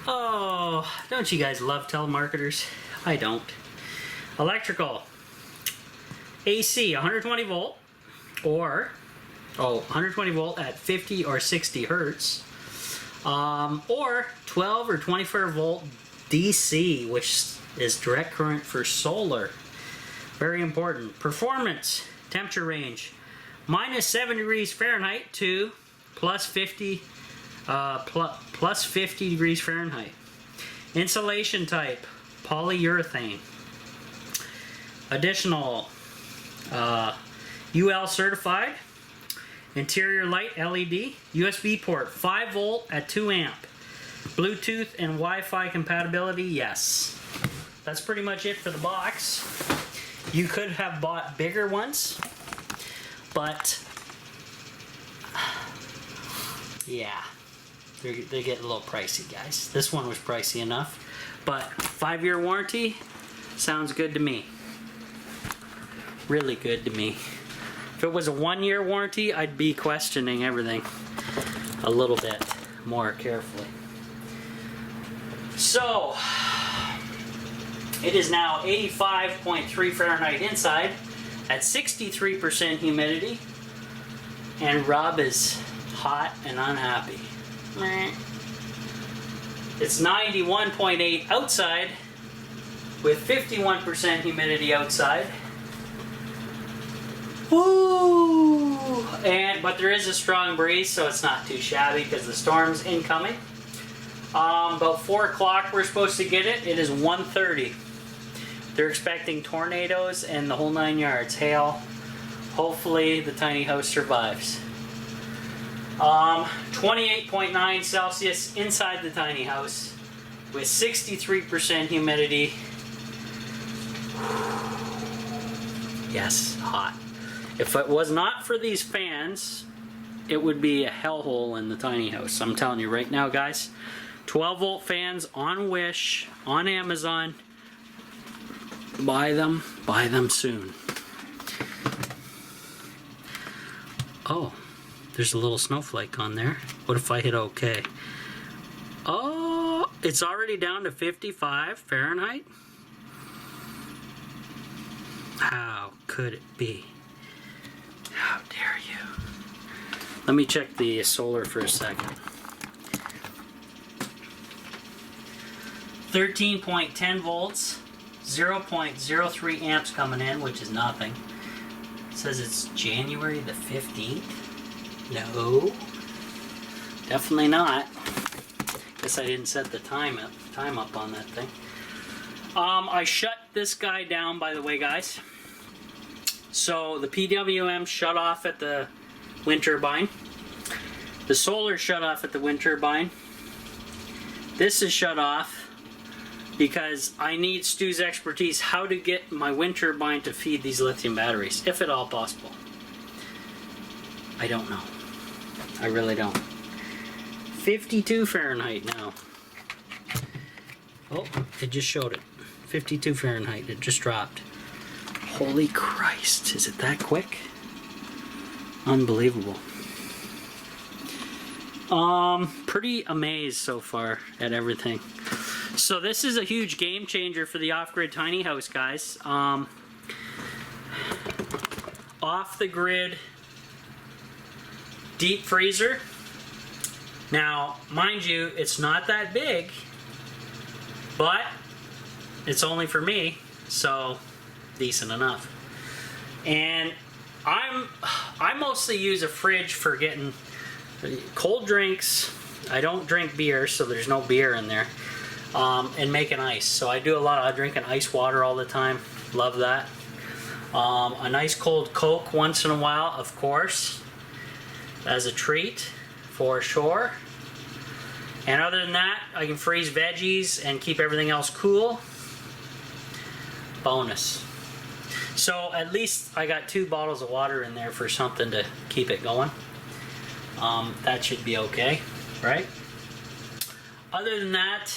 Oh, don't you guys love telemarketers? I don't. Electrical. AC, 120 volt, or 120 volt at 50 or 60 hertz, or 12 or 24 volt DC, which is direct current for solar. Very important. Performance, temperature range, minus 7 degrees Fahrenheit to plus 50 degrees Fahrenheit. Insulation type, polyurethane. Additional, UL certified. Interior light LED. USB port, 5 volt at 2 amp. Bluetooth and Wi-Fi compatibility, yes. That's pretty much it for the box. You could have bought bigger ones, but yeah, they get a little pricey, guys. This one was pricey enough, but 5-year warranty sounds good to me. Really good to me. If it was a 1-year warranty, I'd be questioning everything a little bit more carefully. So, it is now 85.3 Fahrenheit inside at 63% humidity, and Rob is hot and unhappy. It's 91.8 outside with 51% humidity outside. Woo! But there is a strong breeze, so it's not too shabby because the storm's incoming. About 4 o'clock we're supposed to get it. It is 1:30. They're expecting tornadoes and the whole 9 yards. Hail. Hopefully the tiny house survives. 28.9 Celsius inside the tiny house with 63% humidity. Yes, hot. If it was not for these fans, it would be a hellhole in the tiny house. I'm telling you right now, guys. 12 volt fans on Wish, on Amazon. Buy them soon. Oh, there's a little snowflake on there. What if I hit OK? Oh, it's already down to 55 Fahrenheit. How could it be? How dare you? Let me check the solar for a second. 13.10 volts, 0.03 amps coming in, which is nothing. It says it's January the 15th. No, definitely not. Guess I didn't set the time up on that thing. I shut this guy down, by the way, guys. So the PWM shut off at the wind turbine. The solar shut off at the wind turbine. This is shut off because I need Stu's expertise how to get my wind turbine to feed these lithium batteries, if at all possible. I don't know. I really don't. 52 Fahrenheit now. Oh, it just showed it. 52 Fahrenheit, it just dropped. Holy Christ, is it that quick? Unbelievable. Pretty amazed so far at everything. So this is a huge game changer for the off-grid tiny house, guys. Off the grid deep freezer. Now, mind you, it's not that big, but it's only for me, so decent enough. And I mostly use a fridge for getting cold drinks. I don't drink beer, so there's no beer in there. And making ice. So I do a lot of drinking ice water all the time. Love that. A nice cold Coke once in a while, of course, as a treat for sure. And other than that, I can freeze veggies and keep everything else cool. Bonus. So at least I got 2 bottles of water in there for something to keep it going. That should be okay, right? Other than that,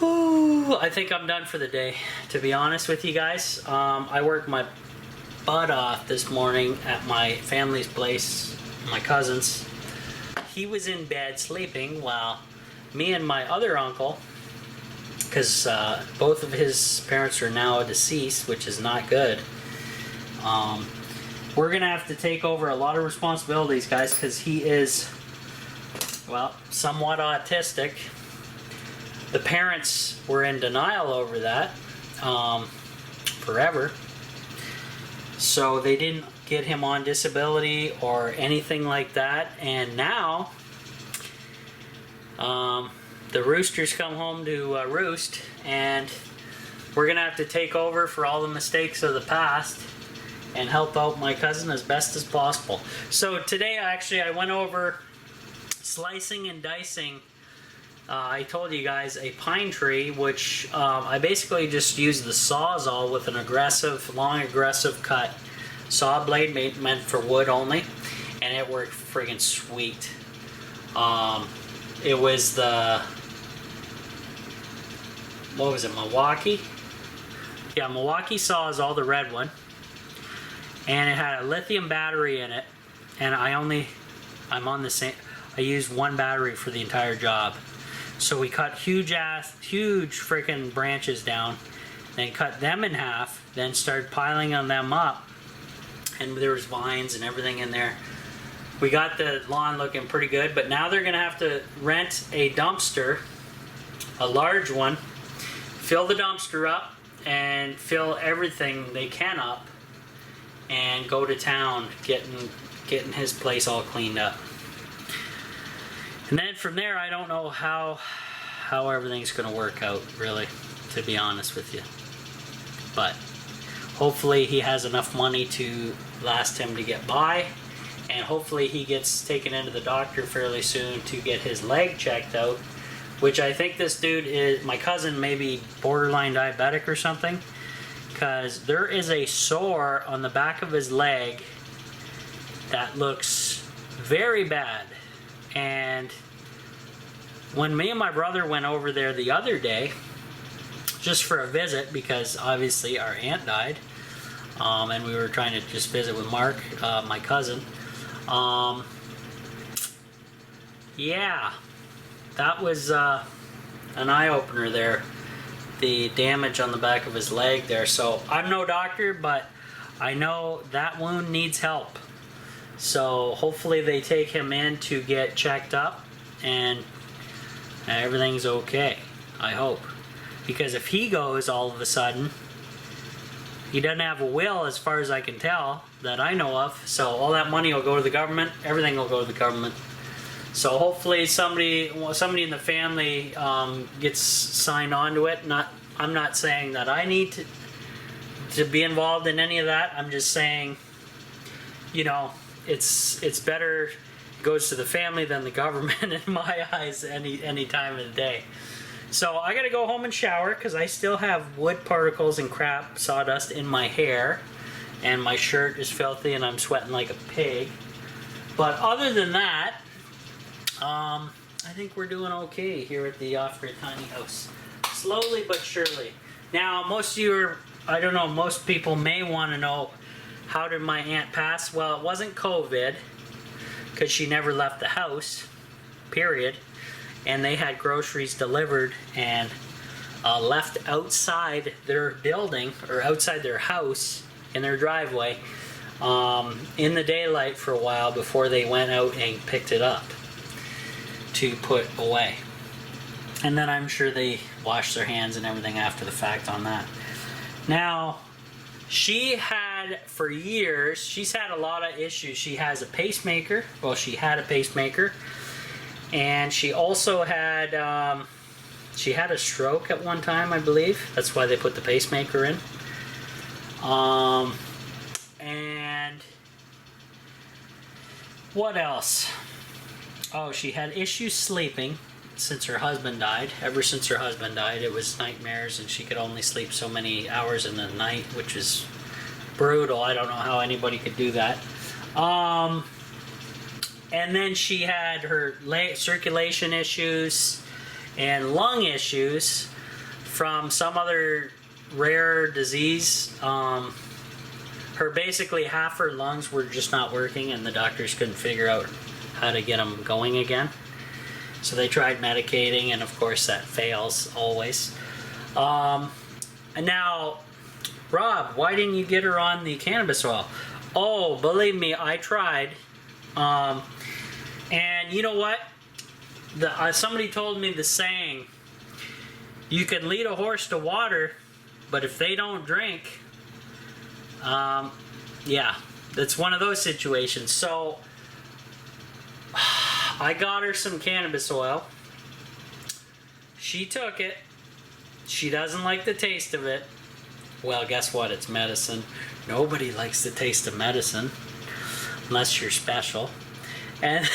I think I'm done for the day, to be honest with you guys. I worked my butt off this morning at my family's place my cousins. He was in bed sleeping while me and my other uncle, because both of his parents are now deceased, which is not good. We're gonna have to take over a lot of responsibilities, guys, because he is, well, somewhat autistic. The parents were in denial over that forever, so they didn't get him on disability or anything like that. And now the roosters come home to roost, and we're gonna have to take over for all the mistakes of the past and help out my cousin as best as possible. So today I went over slicing and dicing. I told you guys a pine tree, which I basically just used the Sawzall with an long aggressive cut saw blade meant for wood only, and it worked friggin' sweet. It was the, what was it, Milwaukee? Yeah, Milwaukee Sawzall, the red one, and it had a lithium battery in it, and I used one battery for the entire job. So we cut huge freaking branches down, then cut them in half, then started piling on them up, and there was vines and everything in there. We got the lawn looking pretty good, but now they're gonna have to rent a dumpster, a large one, fill the dumpster up and fill everything they can up, and go to town getting his place all cleaned up. And then from there, I don't know how everything's going to work out, really, to be honest with you. But hopefully he has enough money to last him to get by, and hopefully he gets taken into the doctor fairly soon to get his leg checked out, which I think this dude is, my cousin, maybe borderline diabetic or something, because there is a sore on the back of his leg that looks very bad. And when me and my brother went over there the other day, just for a visit, because obviously our aunt died, and we were trying to just visit with Mark, my cousin, yeah, that was an eye-opener there, the damage on the back of his leg there. So I'm no doctor, but I know that wound needs help. So hopefully they take him in to get checked up and everything's okay, I hope. Because if he goes all of a sudden, he doesn't have a will as far as I can tell, that I know of. So all that money will go to the government, everything will go to the government. So hopefully somebody in the family gets signed on to it. I'm not saying that I need to be involved in any of that. I'm just saying, you know, it's better it goes to the family than the government in my eyes any time of the day. So I gotta go home and shower because I still have wood particles and crap, sawdust in my hair, and my shirt is filthy and I'm sweating like a pig. But other than that, I think we're doing okay here at the Off-Grid Tiny House. Slowly but surely. Now, most people may want to know, how did my aunt pass? Well, it wasn't COVID, because she never left the house, period. And they had groceries delivered and left outside their building, or outside their house, in their driveway, in the daylight for a while before they went out and picked it up to put away. And then I'm sure they washed their hands and everything after the fact on that. Now, she had, for years, she's had a lot of issues. She has a pacemaker. Well, she had a pacemaker. And she also had, she had a stroke at one time, I believe. That's why they put the pacemaker in. And what else? Oh, she had issues sleeping since her husband died. Ever since her husband died, it was nightmares, and she could only sleep so many hours in the night, which is brutal. I don't know how anybody could do that. And then she had her circulation issues and lung issues from some other rare disease. basically half her lungs were just not working, and the doctors couldn't figure out how to get them going again. So they tried medicating, and of course that fails always. And now, Rob, why didn't you get her on the cannabis oil? Oh, believe me, I tried. And you know what? Somebody told me the saying, you can lead a horse to water, but if they don't drink, yeah, it's one of those situations. So I got her some cannabis oil. She took it. She doesn't like the taste of it. Well, guess what? It's medicine. Nobody likes the taste of medicine unless you're special. And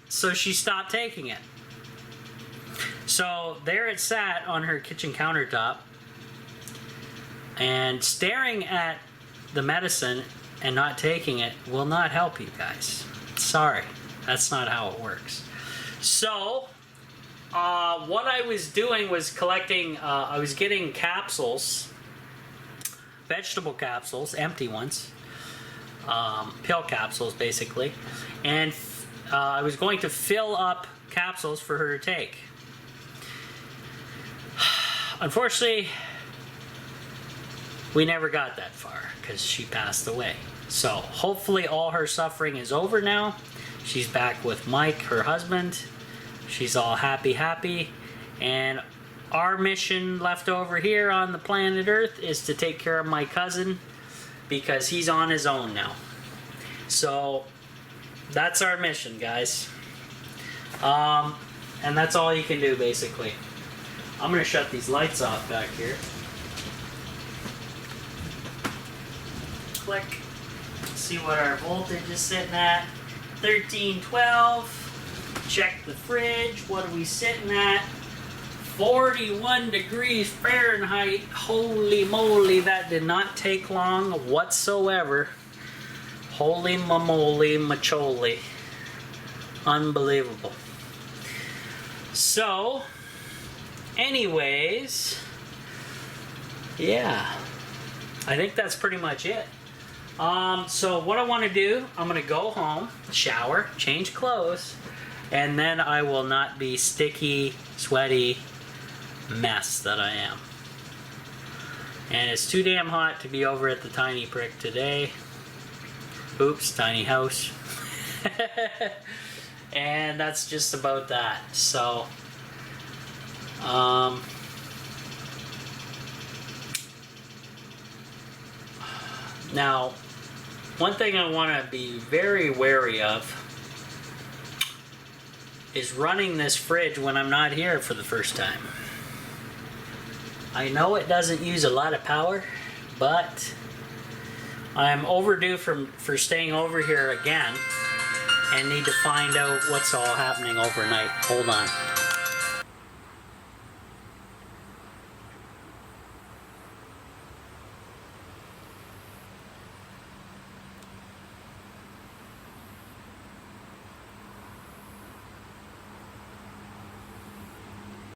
so she stopped taking it. So there it sat on her kitchen countertop, and staring at the medicine and not taking it will not help you guys. Sorry, that's not how it works. So what I was doing was collecting, I was getting capsules, vegetable capsules, empty ones, pill capsules basically, and I was going to fill up capsules for her to take. Unfortunately, we never got that far because she passed away. So hopefully all her suffering is over now. She's back with Mike, her husband. She's all happy, and our mission left over here on the planet Earth is to take care of my cousin because he's on his own now. So that's our mission, guys. And that's all you can do basically. I'm gonna shut these lights off back here. Click. See what our voltage is sitting at. 1312. Check the fridge. What are we sitting at? 41 degrees Fahrenheit. Holy moly, that did not take long whatsoever. Holy moly macholi. Unbelievable. So, anyways, yeah, I think that's pretty much it. So what I want to do, I'm going to go home, shower, change clothes, and then I will not be sticky, sweaty mess that I am. And it's too damn hot to be over at the Tiny Prick today. Oops, tiny house. And that's just about that. So, now, one thing I want to be very wary of is running this fridge when I'm not here for the first time. I know it doesn't use a lot of power, but I'm overdue for staying over here again and need to find out what's all happening overnight. Hold on.